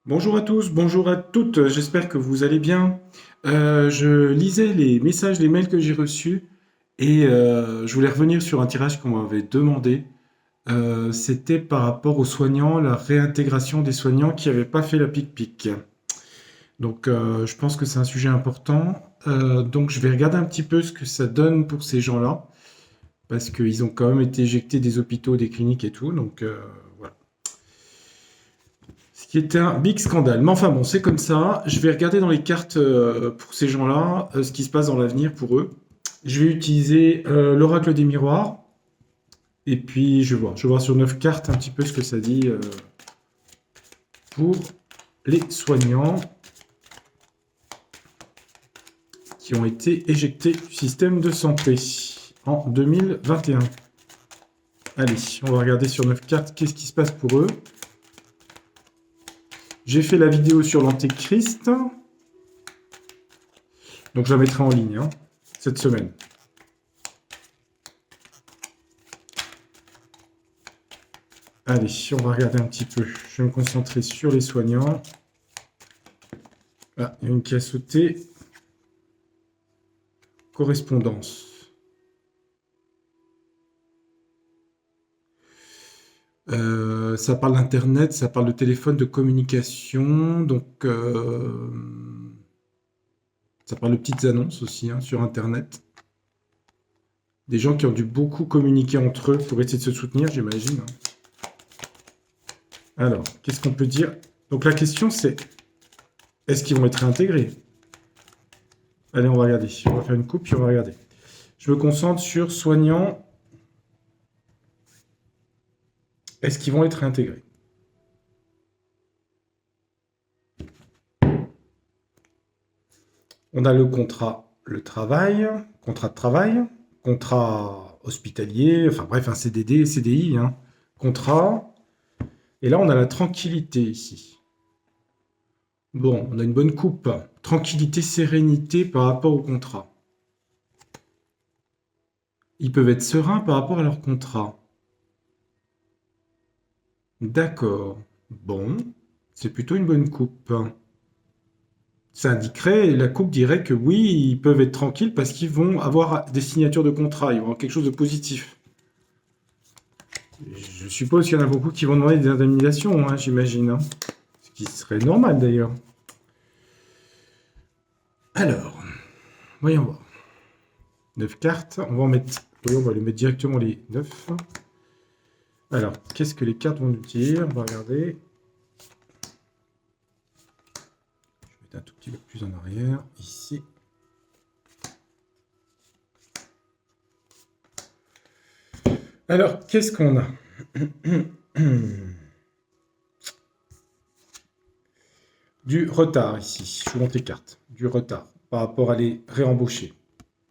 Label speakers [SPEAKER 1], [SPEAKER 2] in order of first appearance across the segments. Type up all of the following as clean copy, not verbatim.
[SPEAKER 1] Bonjour à tous, bonjour à toutes, j'espère que vous allez bien. Je lisais les messages, les mails que j'ai reçus et je voulais revenir sur un tirage qu'on m'avait demandé. C'était par rapport aux soignants, la réintégration des soignants qui n'avaient pas fait la pic-pic. Donc je pense que c'est un sujet important. Donc je vais regarder un petit peu ce que ça donne pour ces gens-là, parce qu'ils ont quand même été éjectés des hôpitaux, des cliniques et tout. Donc voilà. Ce qui était un big scandale. Mais enfin bon, c'est comme ça. Je vais regarder dans les cartes pour ces gens-là ce qui se passe dans l'avenir pour eux. Je vais utiliser l'oracle des miroirs. Et puis je vais voir. Je vais voir sur 9 cartes un petit peu ce que ça dit pour les soignants qui ont été éjectés du système de santé en 2021. Allez, on va regarder sur 9 cartes qu'est-ce qui se passe pour eux. J'ai fait la vidéo sur l'Antéchrist. Donc je la mettrai en ligne cette semaine. Allez, on va regarder un petit peu. Je vais me concentrer sur les soignants. Ah, il y a une qui a sauté. Correspondance. Ça parle d'Internet, ça parle de téléphone, de communication. Donc, ça parle de petites annonces aussi sur Internet. Des gens qui ont dû beaucoup communiquer entre eux pour essayer de se soutenir, j'imagine. Alors, qu'est-ce qu'on peut dire? Donc, la question, c'est est-ce qu'ils vont être réintégrés? Allez, on va regarder. On va faire une coupe, puis on va regarder. Je me concentre sur soignants. Est-ce qu'ils vont être réintégrés? On a le contrat, le travail, contrat de travail, contrat hospitalier, enfin bref, un CDD, CDI, contrat. Et là, on a la tranquillité ici. Bon, on a une bonne coupe. Tranquillité, sérénité par rapport au contrat. Ils peuvent être sereins par rapport à leur contrat. D'accord. Bon, c'est plutôt une bonne coupe. Ça indiquerait, la coupe dirait que oui, ils peuvent être tranquilles parce qu'ils vont avoir des signatures de contrat, ils vont avoir quelque chose de positif. Je suppose qu'il y en a beaucoup qui vont demander des indemnisations, j'imagine. Ce qui serait normal d'ailleurs. Alors, voyons voir. 9 cartes, on va en mettre. Oui, on va les mettre directement les 9. Alors, qu'est-ce que les cartes vont nous dire? On va regarder. Je vais mettre un tout petit peu plus en arrière, ici. Alors, qu'est-ce qu'on a? Du retard ici. Je vous montre les cartes. Du retard par rapport à les réembaucher.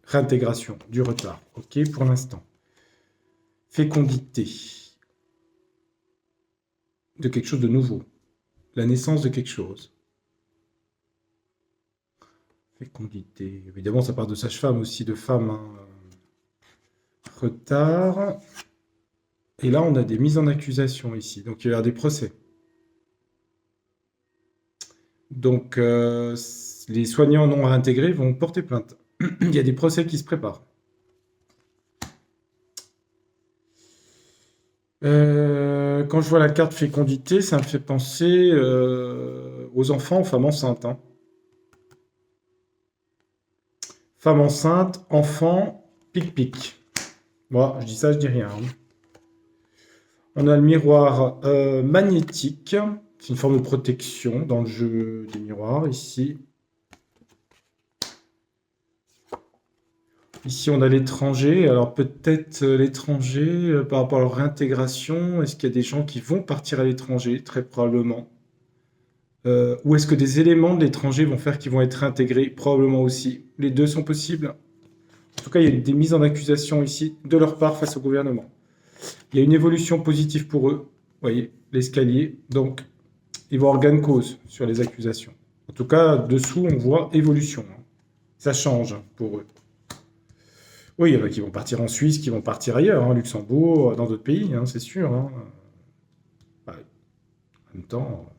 [SPEAKER 1] Réintégration, du retard. OK pour l'instant. Fécondité. De quelque chose de nouveau. La naissance de quelque chose. Fécondité. Évidemment, ça parle de sage-femme aussi, de femme. Retard. Et là, on a des mises en accusation ici. Donc, il y a des procès. Donc, les soignants non réintégrés vont porter plainte. Il y a des procès qui se préparent. Quand je vois la carte fécondité, ça me fait penser aux enfants, aux femmes enceintes. Femmes enceintes, enfants, pic-pic. Moi, je dis ça, je dis rien. On a le miroir magnétique. C'est une forme de protection dans le jeu des miroirs, ici. Ici, on a l'étranger. Alors, peut-être l'étranger, par rapport à leur réintégration, est-ce qu'il y a des gens qui vont partir à l'étranger? Très probablement. Ou est-ce que des éléments de l'étranger vont faire qu'ils vont être réintégrés? Probablement aussi. Les deux sont possibles. En tout cas, il y a des mises en accusation ici de leur part face au gouvernement. Il y a une évolution positive pour eux. Vous voyez, l'escalier. Donc, ils vont avoir gain de cause sur les accusations. En tout cas, dessous, on voit évolution. Ça change pour eux. Oui, il y en a qui vont partir en Suisse, qui vont partir ailleurs, Luxembourg, dans d'autres pays, c'est sûr. Pareil. En même temps,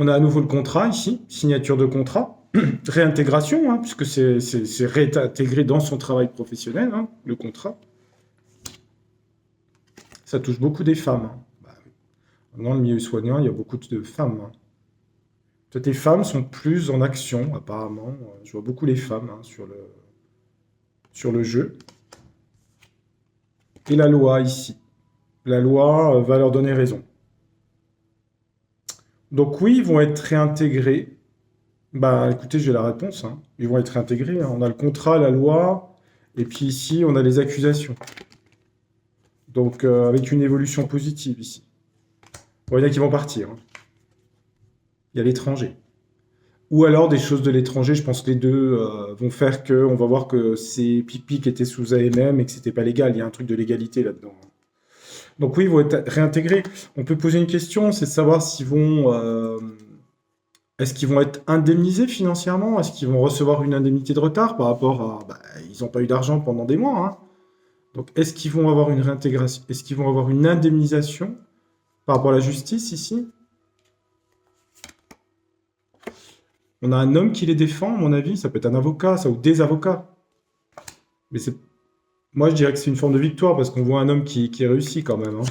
[SPEAKER 1] On a à nouveau le contrat ici, signature de contrat, réintégration, hein, puisque c'est réintégré dans son travail professionnel, hein, le contrat. Ça touche beaucoup des femmes, hein. Bah, dans le milieu soignant, il y a beaucoup de femmes, hein. Peut-être les femmes sont plus en action, apparemment. Je vois beaucoup les femmes, hein, sur le jeu. Et la loi ici. La loi va leur donner raison. Donc oui, ils vont être réintégrés. Bah écoutez, j'ai la réponse, hein. Ils vont être réintégrés, hein. On a le contrat, la loi, et puis ici, on a les accusations. Donc avec une évolution positive ici. Bon, il y en a qui vont partir, hein. Il y a l'étranger. Ou alors des choses de l'étranger, je pense que les deux vont faire que on va voir que c'est Pipi qui était sous AMM et que c'était pas légal. Il y a un truc de légalité là-dedans. Donc oui, ils vont être réintégrés. On peut poser une question, c'est de savoir s'ils vont, est-ce qu'ils vont être indemnisés financièrement? Est-ce qu'ils vont recevoir une indemnité de retard par rapport à, bah, ils n'ont pas eu d'argent pendant des mois, hein. Donc est-ce qu'ils vont avoir une réintégration? Est-ce qu'ils vont avoir une indemnisation par rapport à la justice ici? On a un homme qui les défend, à mon avis, ça peut être un avocat, ça, ou des avocats. Mais c'est, moi je dirais que c'est une forme de victoire parce qu'on voit un homme qui réussit quand même, hein.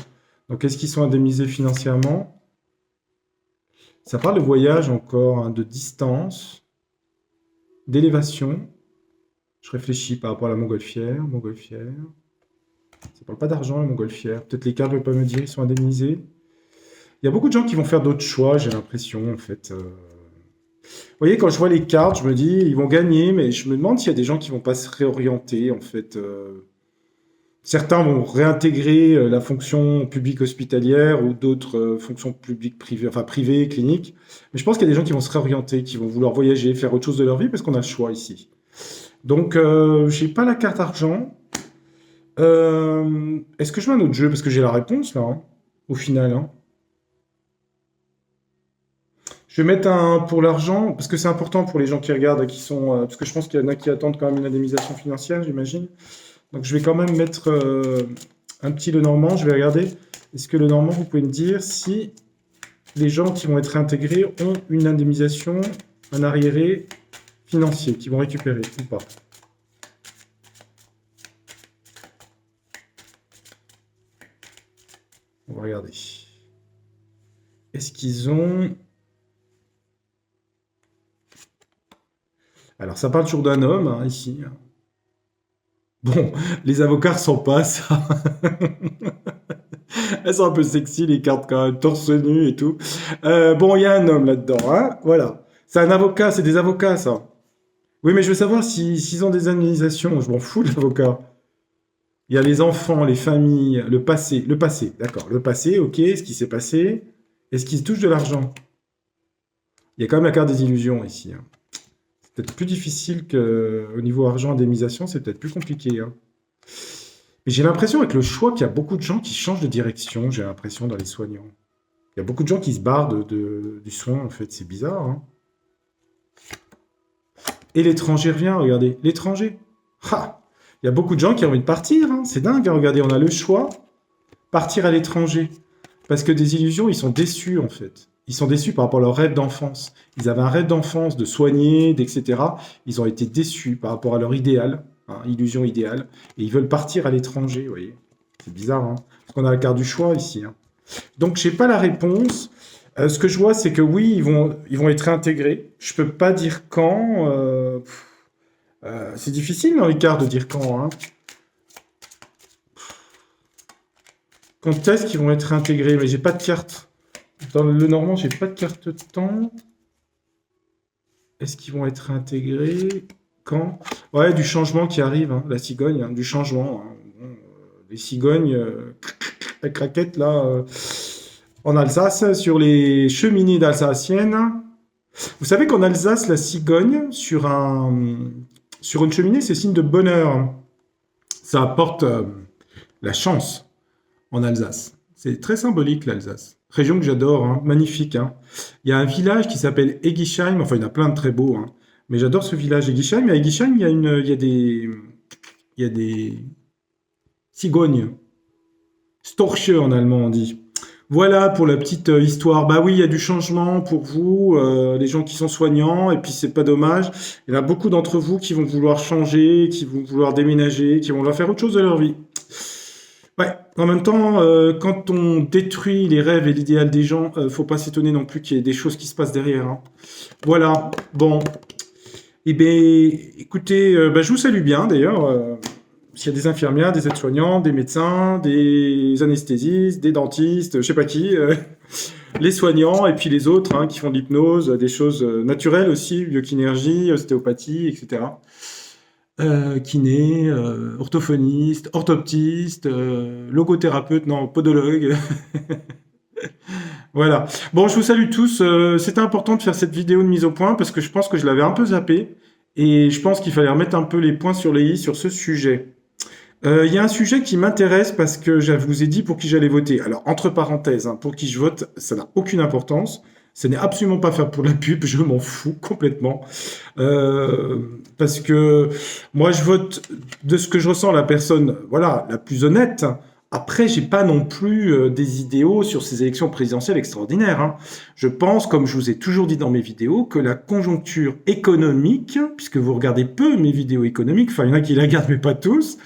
[SPEAKER 1] Donc est-ce qu'ils sont indemnisés financièrement? Ça parle de voyage encore, hein, de distance, d'élévation. Je réfléchis par rapport à la montgolfière, montgolfière. Ça parle pas d'argent, la montgolfière. Peut-être les cartes ne veulent pas me dire, ils sont indemnisés. Il y a beaucoup de gens qui vont faire d'autres choix, j'ai l'impression, en fait. Vous voyez, quand je vois les cartes, je me dis, ils vont gagner, mais je me demande s'il y a des gens qui vont pas se réorienter, en fait. Certains vont réintégrer la fonction publique hospitalière ou d'autres fonctions publiques privées, enfin privées, cliniques. Mais je pense qu'il y a des gens qui vont se réorienter, qui vont vouloir voyager, faire autre chose de leur vie parce qu'on a le choix ici. Donc, j'ai pas la carte argent. Est-ce que je mets un autre jeu? Parce que j'ai la réponse là, hein, au final, hein. Je vais mettre un pour l'argent, parce que c'est important pour les gens qui regardent, qui sont, parce que je pense qu'il y en a qui attendent quand même une indemnisation financière, j'imagine. Donc je vais quand même mettre un petit Lenormand, je vais regarder. Est-ce que Lenormand, vous pouvez me dire si les gens qui vont être réintégrés ont une indemnisation, un arriéré financier, qu'ils vont récupérer ou pas? On va regarder. Est-ce qu'ils ont... Alors ça parle toujours d'un homme, hein, ici. Bon, les avocats ressemblent pas à ça. Elles sont un peu sexy, les cartes quand même, torse nu et tout. Bon, il y a un homme là-dedans, hein, voilà. C'est un avocat, c'est des avocats, ça. Oui, mais je veux savoir s'ils ont des indemnisations. Je m'en fous de l'avocat. Il y a les enfants, les familles, le passé, d'accord. Le passé, ok, ce qui s'est passé. Est-ce qu'ils touchent de l'argent? Il y a quand même la carte des illusions ici, hein. C'est peut-être plus difficile qu'au niveau argent, indemnisation, c'est peut-être plus compliqué, hein. Mais j'ai l'impression avec le choix qu'il y a beaucoup de gens qui changent de direction, j'ai l'impression, dans les soignants. Il y a beaucoup de gens qui se barrent du soin, en fait. C'est bizarre, hein. Et l'étranger revient, regardez. L'étranger. Ha! Il y a beaucoup de gens qui ont envie de partir, hein. C'est dingue, hein. Regardez, on a le choix. Partir à l'étranger. Parce que des illusions, ils sont déçus, en fait. Ils sont déçus par rapport à leur rêve d'enfance. Ils avaient un rêve d'enfance, de soigner, etc. Ils ont été déçus par rapport à leur idéal, hein, illusion idéale. Et ils veulent partir à l'étranger, vous voyez. C'est bizarre, hein. Parce qu'on a la carte du choix ici, hein. Donc, je n'ai pas la réponse. Ce que je vois, c'est que oui, ils vont être réintégrés. Je peux pas dire quand. C'est difficile dans les cartes de dire quand, hein. Quand est-ce qu'ils vont être réintégrés? Mais j'ai pas de carte. Dans le normand, j'ai pas de carte temps. Est-ce qu'ils vont être réintégrés? Quand? Ouais, du changement qui arrive, hein, la cigogne, hein, du changement, hein. Bon, les cigognes, la craquette, là, en Alsace, sur les cheminées d'Alsaciennes. Vous savez qu'en Alsace, la cigogne, sur une cheminée, c'est signe de bonheur. Ça apporte la chance en Alsace. C'est très symbolique, l'Alsace. Région que j'adore, hein, magnifique, hein. Il y a un village qui s'appelle Egisheim, enfin il y en a plein de très beaux, hein, mais j'adore ce village Egisheim. Et à Egisheim, il y a des cigognes. Storche en allemand, on dit. Voilà pour la petite histoire. Bah oui, il y a du changement pour vous, les gens qui sont soignants, et puis c'est pas dommage. Il y en a beaucoup d'entre vous qui vont vouloir changer, qui vont vouloir déménager, qui vont vouloir faire autre chose de leur vie. Ouais, en même temps, quand on détruit les rêves et l'idéal des gens, faut pas s'étonner non plus qu'il y ait des choses qui se passent derrière, hein. Voilà, bon. Eh bien, écoutez, bah, je vous salue bien d'ailleurs. S'il y a des infirmières, des aides-soignants, des médecins, des anesthésistes, des dentistes, je sais pas qui, les soignants et puis les autres hein, qui font de l'hypnose, des choses naturelles aussi, biokinésie, ostéopathie, etc. Kiné, orthophoniste, orthoptiste, logothérapeute, non, podologue. Voilà. Bon, je vous salue tous. C'était important de faire cette vidéo de mise au point parce que je pense que je l'avais un peu zappé et je pense qu'il fallait remettre un peu les points sur les i sur ce sujet. Il y a un sujet qui m'intéresse parce que je vous ai dit pour qui j'allais voter. Alors, entre parenthèses, hein, pour qui je vote, ça n'a aucune importance. Ce n'est absolument pas faire pour la pub, je m'en fous complètement. Euh, Parce que moi, je vote de ce que je ressens la personne, voilà, la plus honnête. Après, j'ai pas non plus des idéaux sur ces élections présidentielles extraordinaires, hein. Je pense, comme je vous ai toujours dit dans mes vidéos, que la conjoncture économique, puisque vous regardez peu mes vidéos économiques, enfin il y en a qui la regardent mais pas tous,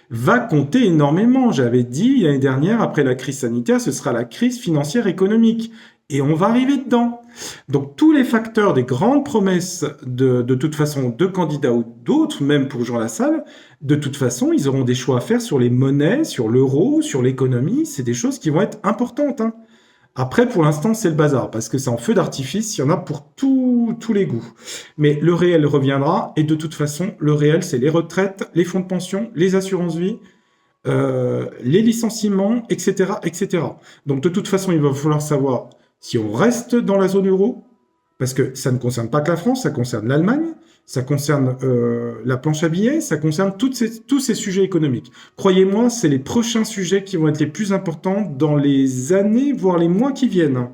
[SPEAKER 1] va compter énormément. J'avais dit l'année dernière, après la crise sanitaire, ce sera la crise financière économique. Et on va arriver dedans. Donc tous les facteurs des grandes promesses de toute façon de candidats ou d'autres, même pour Jean Lassalle, de toute façon, ils auront des choix à faire sur les monnaies, sur l'euro, sur l'économie. C'est des choses qui vont être importantes, hein. Après, pour l'instant, c'est le bazar, parce que c'est en feu d'artifice, il y en a pour tous les goûts. Mais le réel reviendra, et de toute façon, le réel, c'est les retraites, les fonds de pension, les assurances-vie, les licenciements, etc., etc. Donc, de toute façon, il va falloir savoir si on reste dans la zone euro, parce que ça ne concerne pas que la France, ça concerne l'Allemagne, ça concerne la planche à billets, ça concerne tous ces sujets économiques. Croyez-moi, c'est les prochains sujets qui vont être les plus importants dans les années, voire les mois qui viennent.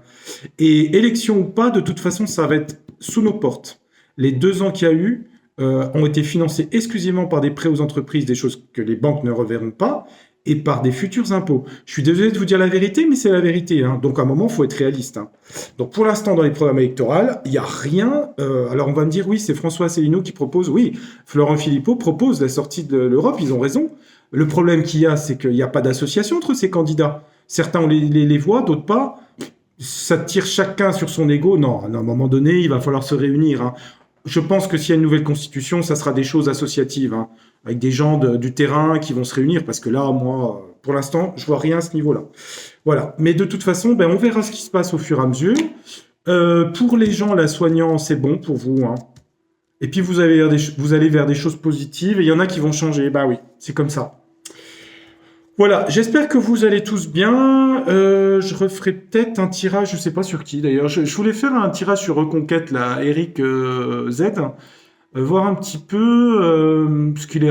[SPEAKER 1] Et élection ou pas, de toute façon, ça va être sous nos portes. Les 2 ans qu'il y a eu ont été financés exclusivement par des prêts aux entreprises, des choses que les banques ne reverront pas, et par des futurs impôts. Je suis désolé de vous dire la vérité, mais c'est la vérité, hein. Donc à un moment, il faut être réaliste, hein. Donc pour l'instant, dans les programmes électoraux, il n'y a rien. Alors on va me dire, oui, c'est François Asselineau qui propose. Oui, Florent Philippot propose la sortie de l'Europe, ils ont raison. Le problème qu'il y a, c'est qu'il n'y a pas d'association entre ces candidats. Certains, on les voit, d'autres pas. Ça tire chacun sur son ego. Non, à un moment donné, il va falloir se réunir, hein. Je pense que s'il y a une nouvelle constitution, ça sera des choses associatives, hein, avec des gens du terrain qui vont se réunir, parce que là, moi, pour l'instant, je vois rien à ce niveau-là. Voilà. Mais de toute façon, ben, on verra ce qui se passe au fur et à mesure. Pour les gens, la soignant, c'est bon pour vous, hein. Et puis vous allez vers des choses positives, et il y en a qui vont changer. Bah oui, c'est comme ça. Voilà, j'espère que vous allez tous bien. Je referai peut-être un tirage, je sais pas sur qui d'ailleurs. Je voulais faire un tirage sur Reconquête, là, Eric Z, voir un petit peu, parce il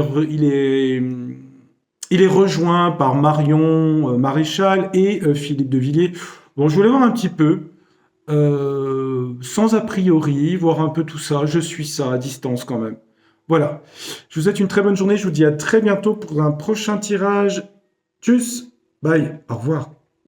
[SPEAKER 1] est rejoint par Marion Maréchal et Philippe de Villiers. Bon, je voulais voir un petit peu, sans a priori, voir un peu tout ça. Je suis ça à distance quand même. Voilà. Je vous souhaite une très bonne journée. Je vous dis à très bientôt pour un prochain tirage. Tchuss, bye, au revoir.